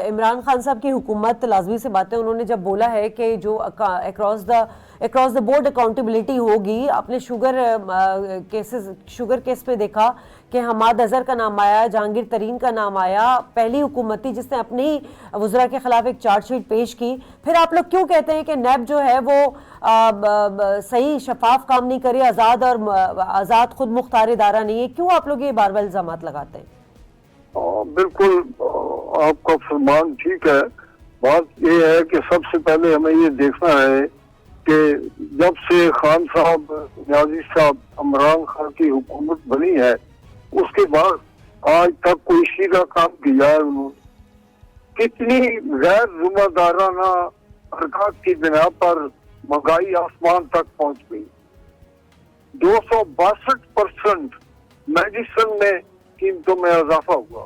इमरान खान साहब की हुकूमत लाजमी से बातें, उन्होंने जब बोला है कि जो अक्रॉस द बोर्ड अकाउंटेबिलिटी होगी, आपने शुगर केस पे देखा कि हमाद अजहर का नाम आया, जहांगीर तरीन का नाम आया, पहली हुकूमत थी जिसने अपनी वज़रा के खिलाफ एक चार्जशीट पेश की। फिर आप लोग क्यों कहते हैं कि नैब जो है वो सही शफाफ काम नहीं करे, आज़ाद खुद मुख्तार इदारा नहीं है? क्यों आप लोग ये बार बार इल्जामात लगाते हैं? बिल्कुल आपका फरमान ठीक है। बात ये है कि सबसे पहले हमें ये देखना है कि जब से खान साहब, न्याजी साहब, इमरान खान की हुकूमत बनी है उसके बाद आज तक कोई सीधा काम किया है उन्होंने? कितनी गैर जिम्मेदाराना हरकत की बिना पर महंगाई आसमान तक पहुंच गई। 262% मेडिसिन में कीमतों में इजाफा हुआ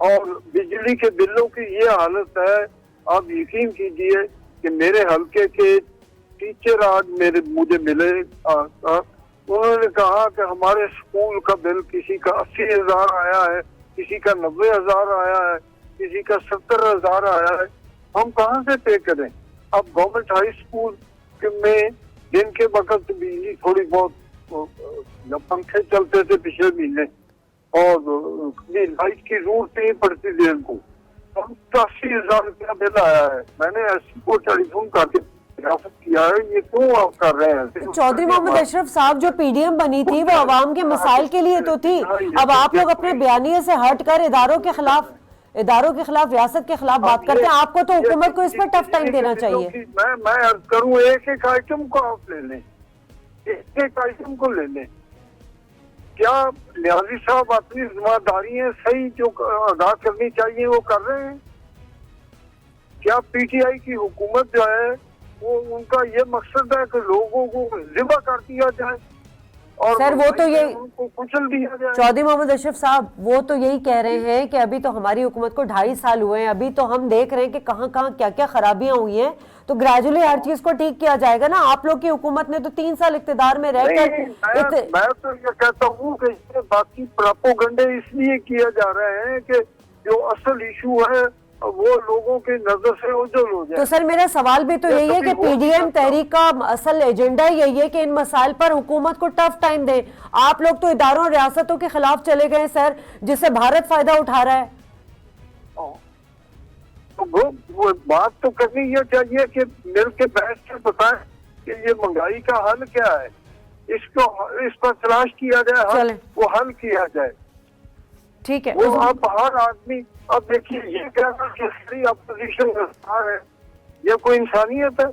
और बिजली के बिलों की ये हालत है। आप यकीन कीजिए कि मेरे हल्के के टीचर आज मुझे मिले, उन्होंने कहा कि हमारे स्कूल का बिल किसी का 80,000 आया है, किसी का 90,000 आया है, किसी का 70,000 आया है, हम कहाँ से पे करें? अब गवर्नमेंट हाई स्कूल में दिन के वक्त बिजली थोड़ी बहुत, जब पंखे चलते थे पिछले महीने और लाइट की जरूरत नहीं पड़ती थी इनको, 80,000 रुपया बिल आया है। मैंने एससी को टेलीफोन करके सियासत किया है, ये क्यों आप कर रहे हैं? चौधरी मोहम्मद अशरफ साहब जो पीडीएम बनी थी वो अवाम के मसाइल के लिए तो थी। अब आप लोग अपने बयानिए से हटकर इदारों के खिलाफ, रियासत के खिलाफ बात करते हैं। आपको तो हुकूमत को इस पर टफ टाइम देना चाहिए। मैं अर्ज करूं, एक एक आइटम को आप ले लें, एक एक आइटम को ले लें। क्या न्याजी साहब अपनी जिम्मेदारियां सही जो अदा करनी चाहिए वो कर रहे हैं? क्या पीटीआई की हुकूमत जो है वो उनका ये मकसद है कि लोगों को जिबा कर दिया जाए और सर वो तो ये उनको कुचल दिया जाए? चौधरी मोहम्मद अशरफ साहब वो तो यही कह रहे हैं कि अभी तो हमारी हुकूमत को 2.5 साल हुए हैं, अभी तो हम देख रहे हैं कि कहाँ कहाँ क्या क्या खराबियां हुई हैं, तो ग्रेजुअली हर चीज को ठीक किया जाएगा ना। आप लोग की हुकूमत ने तो 3 साल इख्तिदार में रहकर मैं तो ये कहता हूँ कि इसमें बाकी प्रोपेगेंडे इसलिए किया जा रहे हैं कि जो असल इशू है वो लोगों की नजर से ओझल हो जाए। तो सर मेरा सवाल भी तो यही है कि पीडीएम तहरीक का असल एजेंडा यही है कि इन मसाइल पर हुकूमत को टफ टाइम दे। आप लोग तो इदारों और रियासतों के खिलाफ चले गए सर, जिससे भारत फायदा उठा रहा है। तो वो बात तो करनी ये चाहिए कि मिल के बैठ के बताएं कि ये महंगाई का हल क्या है, इस पर तलाश किया जाए, वो हल किया जाए। ठीक है। वो आप हर आदमी, अब देखिए ये कहना कि सारी अपोजिशन है, ये कोई इंसानियत है?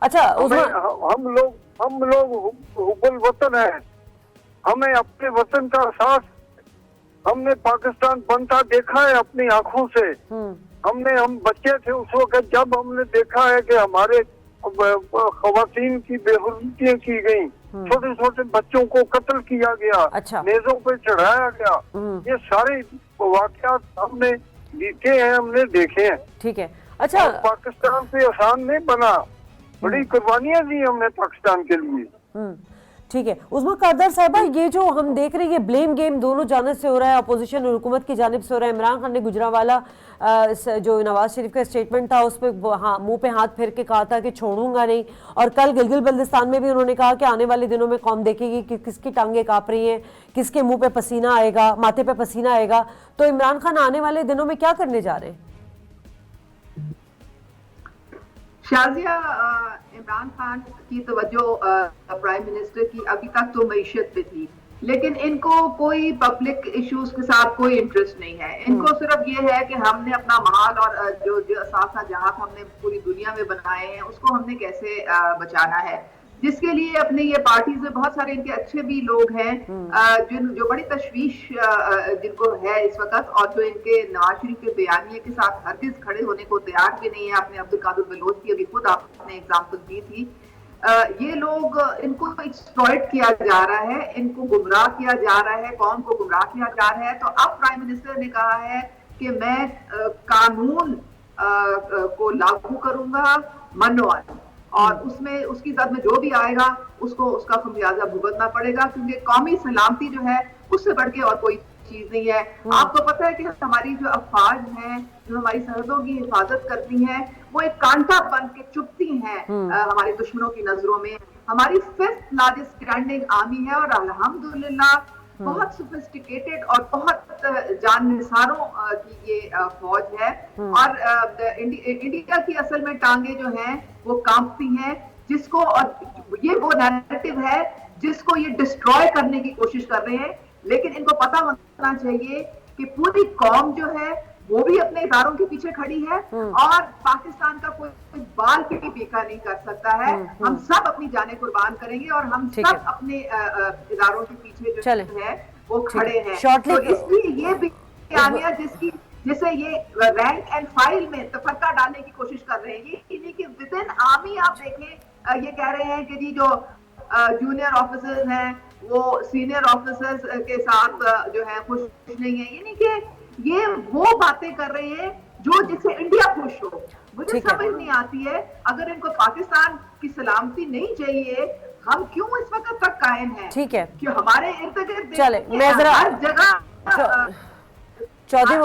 अच्छा हम लोग हुब्बुल वतन है, हमें अपने वतन का एहसास, हमने पाकिस्तान बनता देखा है अपनी आंखों से। हम बच्चे थे उस वक्त जब हमने देखा है कि हमारे खवातीन की बेहुर्मतियां की गई, छोटे छोटे बच्चों को कत्ल किया गया, अच्छा। मेजों पे चढ़ाया गया, ये सारे वाकयात हमने देखे हैं, हमने देखे हैं। ठीक है। अच्छा, पाकिस्तान से आसान नहीं बना, बड़ी कुर्बानियां दी हमने पाकिस्तान के लिए। ठीक है। उस्मा कादर साहिबा, ये जो हम देख रहे हैं ये ब्लेम गेम दोनों जानिब से हो रहा है, अपोजिशन और हुकूमत की जानिब से हो रहा है। इमरान खान ने गुजरावाला जो नवाज शरीफ का स्टेटमेंट था उस पर मुंह पे हाथ फेर के कहा था कि छोड़ूंगा नहीं, और कल गिलगित बल्तिस्तान में भी उन्होंने कहा कि आने वाले दिनों में कौम देखेगी कि किसकी टांगे कांप रही हैं, किसके मुंह पे पसीना आएगा, माथे पे पसीना आएगा। तो इमरान खान आने वाले दिनों में क्या करने जा रहे हैं? शाजिया, इमरान खान की तवज्जो प्राइम मिनिस्टर की अभी तक तो मईशत पे थी, लेकिन इनको कोई पब्लिक इश्यूज के साथ कोई इंटरेस्ट नहीं है। इनको सिर्फ ये है कि हमने अपना माल और जो असासा जहाज हमने पूरी दुनिया में बनाए हैं उसको हमने कैसे बचाना है, जिसके लिए अपने ये पार्टीज में बहुत सारे इनके अच्छे भी लोग हैं जो बड़ी तशवीश जिनको है इस वक्त, और जो इनके नवाज शरीफ के बयानिए के साथ हरगिज खड़े होने को तैयार भी नहीं है। आपने अब्दुल कादिर बलोच की अभी खुद आपने एग्जाम्पल दी थी। ये लोग, इनको एक्सप्लॉइट किया जा रहा है, इनको गुमराह किया जा रहा है, कौम को गुमराह किया जा रहा है। तो अब प्राइम मिनिस्टर ने कहा है कि मैं कानून को लागू करूंगा मनोअन, और उसमें उसकी जद में जो भी आएगा उसको उसका खमियाजा भुगतना पड़ेगा, क्योंकि कौमी सलामती जो है उससे बढ़ के और कोई चीज नहीं है। आपको पता है कि हमारी जो अफवाज हैं, जो हमारी सरहदों की हिफाजत करती हैं, वो एक कांटा बन के चुभती हैं हमारे दुश्मनों की नजरों में। हमारी 5th लार्जेस्ट स्टैंडिंग आर्मी है और अल्हम्दुलिल्लाह बहुत सोफिस्टिकेटेड और बहुत जाननिसारों की ये फौज है। और इंडिया की असल में टांगे जो हैं वो कांपती हैं, जिसको, और ये वो नैरेटिव है जिसको ये डिस्ट्रॉय करने की कोशिश कर रहे हैं। लेकिन इनको पता होना चाहिए कि पूरी कौम जो है वो भी अपने इदारों के पीछे खड़ी है, और पाकिस्तान का कोई बाल पे भी बेका नहीं कर सकता है। हम सब अपनी जानें कुर्बान करेंगे और हम सब अपने इदारों के पीछे जो है वो खड़े हैं। तो इसलिए ये बयानिया जिसे ये रैंक एंड फाइल में तफरका डालने की कोशिश कर रहे हैं, ये कि विद इन आर्मी आप देखें, ये कह रहे हैं कि जी जो जूनियर ऑफिसर्स हैं वो सीनियर ऑफिसर्स के साथ जो है खुश नहीं है। यानी कि ये वो बातें कर रहे हैं जो जिससे इंडिया खुश हो। मुझे समझ नहीं आती है, अगर इनको पाकिस्तान की सलामती नहीं चाहिए, हम क्यों इस वक्त तक कायम हैं? ठीक है, कि हमारे इर्द गिर्द चले मैं जरा हर जगह चौधरी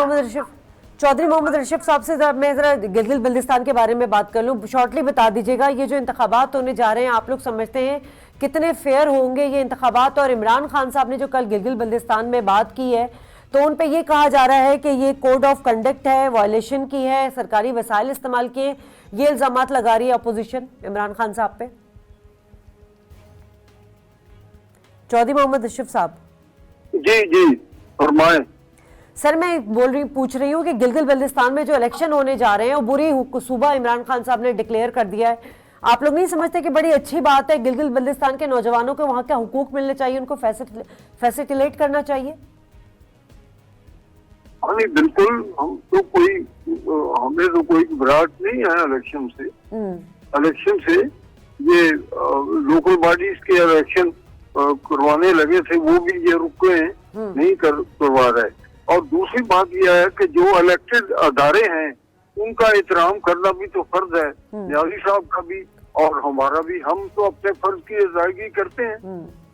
मोहम्मद रशीद साहब से मैं जरा गिलगित बल्तिस्तान के बारे में बात कर लूँ। शॉर्टली बता दीजिएगा, ये जो इंतखाबात होने जा रहे हैं आप लोग समझते हैं कितने फेयर होंगे ये इंतखाबात? और इमरान खान साहब ने जो कल गिलगित बल्तिस्तान में बात की है तो उन पे ये कहा जा रहा है कि ये कोड ऑफ कंडक्ट है, वायलेशन की है, सरकारी वसाइल इस्तेमाल किए, ये इल्जामात लगा रही है अपोजिशन इमरान खान साहब पे। चौधरी मोहम्मद अशरफ साहब। जी जी फरमाएं। सर मैं पूछ रही हूँ कि गिलगित बल्तिस्तान में जो इलेक्शन होने जा रहे हैं वो बुरी सूबा इमरान खान साहब ने डिक्लेयर कर दिया है। आप लोग नहीं समझते कि बड़ी अच्छी बात है, गिलगित बल्तिस्तान के नौजवानों को वहां के हुकूक मिलने चाहिए, उनको फैसिलिटेट करना चाहिए? हाँ नहीं बिल्कुल, हमें तो कोई घबराहट नहीं है इलेक्शन से। इलेक्शन से ये लोकल बॉडीज के इलेक्शन करवाने लगे थे, वो भी ये रुक गए हैं, नहीं करवा रहे। और दूसरी बात यह है कि जो इलेक्टेड अदारे हैं उनका एहतराम करना भी तो फर्ज है, न्याजी साहब का भी और हमारा भी। हम तो अपने फर्ज की अदायगी करते हैं,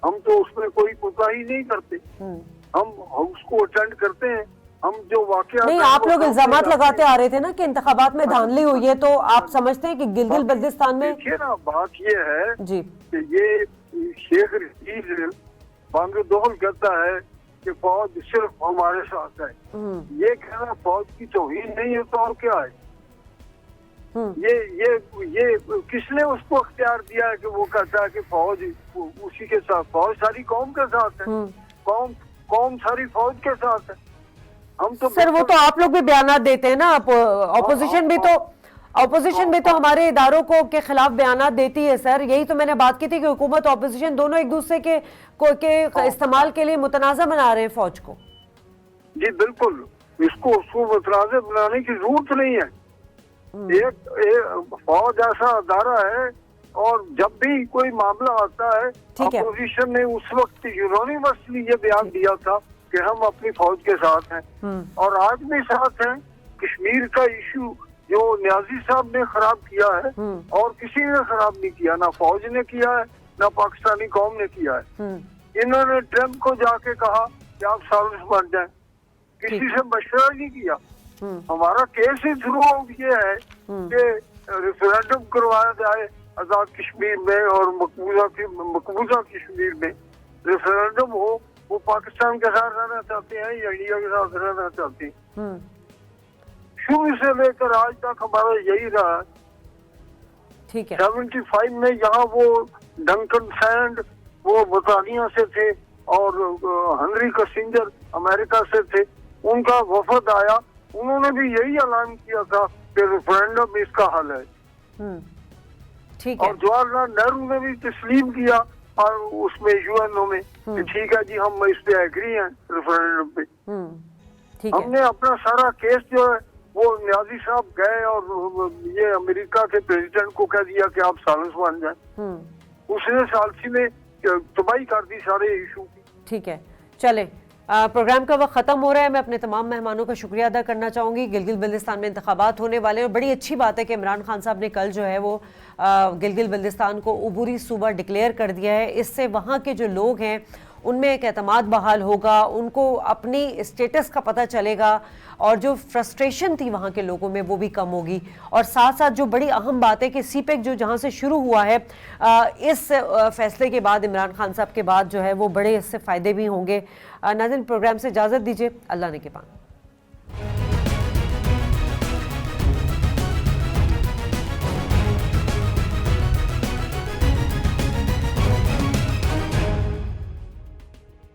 हम तो उसमें कोई कोताही नहीं करते, हम उसको अटेंड करते हैं। हम जो वाकया नहीं, आप लोग इल्जामात लगाते आ रहे थे ना कि इंतखाबात में धांधली हुई है, तो आप समझते हैं कि गिलगित बल्तिस्तान में? देखिए ना, बात ये है जी कि ये शेख रशीद बांग्लादेश कहता है कि फौज सिर्फ हमारे साथ है। ये कहना फौज की तौहीन नहीं है तो और क्या है? ये किसने उसको अख्तियार दिया है कि वो कहता है कि फौज उसी के साथ? फौज सारी कौम के साथ है, कौम सारी फौज के साथ है। हम तो सर वो तो आप लोग भी बयान देते हैं ना, ऑपोजिशन भी तो हमारे इदारों को के खिलाफ बयान देती है सर। यही तो मैंने बात की थी कि हुकूमत ऑपोजिशन दोनों एक दूसरे के इस्तेमाल के लिए मुतनाज़ा बना रहे हैं फौज को। जी बिल्कुल, इसको मुतनाज़ा बनाने की जरूरत नहीं है। एक फौज ऐसा अदारा है और जब भी कोई मामला आता है अपोजिशन ने उस वक्त यूनानिमसली ये बयान दिया था कि हम अपनी फौज के साथ हैं और आज भी साथ हैं। कश्मीर का इशू जो न्याजी साहब ने खराब किया है और किसी ने खराब नहीं किया, ना फौज ने किया है ना पाकिस्तानी कौम ने किया है। इन्होंने ट्रंप को जाके कहा कि आप सालिस बन जाएं, किसी से मशवरा नहीं किया। हमारा केस ही थ्रू ये है कि रेफरेंडम करवाया जाए आजाद कश्मीर में और मकबूजा कश्मीर में रेफरेंडम हो। वो पाकिस्तान के साथ रहना चाहते हैं या इंडिया के साथ रहना चाहते हैं। शुरू से लेकर आज तक हमारा यही रहा। ठीक है। 75 में यहाँ वो डंकन सैंड वो बरतानिया से थे और हेनरी किसिंजर अमेरिका से थे, उनका वफद आया, उन्होंने भी यही ऐलान किया था कि रेफरेंडम इसका हल है। ठीक है। और जवाहरलाल नेहरू ने भी तस्लीम किया और उसमें यूएनओ में कि ठीक है जी हम इस पे एग्री हैं रेफरेंडम पे। ठीक है। हमने अपना सारा केस जो है वो न्याजी साहब गए और ये अमेरिका के प्रेसिडेंट को कह दिया कि आप सालिस बन जाएं। उसने सालसी में तबाही कर दी सारे इशू की। ठीक है, चले प्रोग्राम का वक्त ख़त्म हो रहा है। मैं अपने तमाम मेहमानों का शुक्रिया अदा करना चाहूँगी। गिलगित बल्तिस्तान में इंतखाबात होने वाले हैं और बड़ी अच्छी बात है कि इमरान खान साहब ने कल जो है वो गिलगित बल्तिस्तान को उबूरी सूबा डिक्लेयर कर दिया है। इससे वहाँ के जो लोग हैं उनमें एक एतमाद बहाल होगा, उनको अपनी स्टेटस का पता चलेगा और जो फ्रस्ट्रेशन थी वहाँ के लोगों में वो भी कम होगी। और साथ साथ जो बड़ी अहम बात है कि सीपेक जो जहाँ से शुरू हुआ है, इस फैसले के बाद इमरान खान साहब के बाद जो है वो बड़े इससे फ़ायदे भी होंगे। नाज़रीन, प्रोग्राम से इजाज़त दीजिए। अल्लाह ने के पान।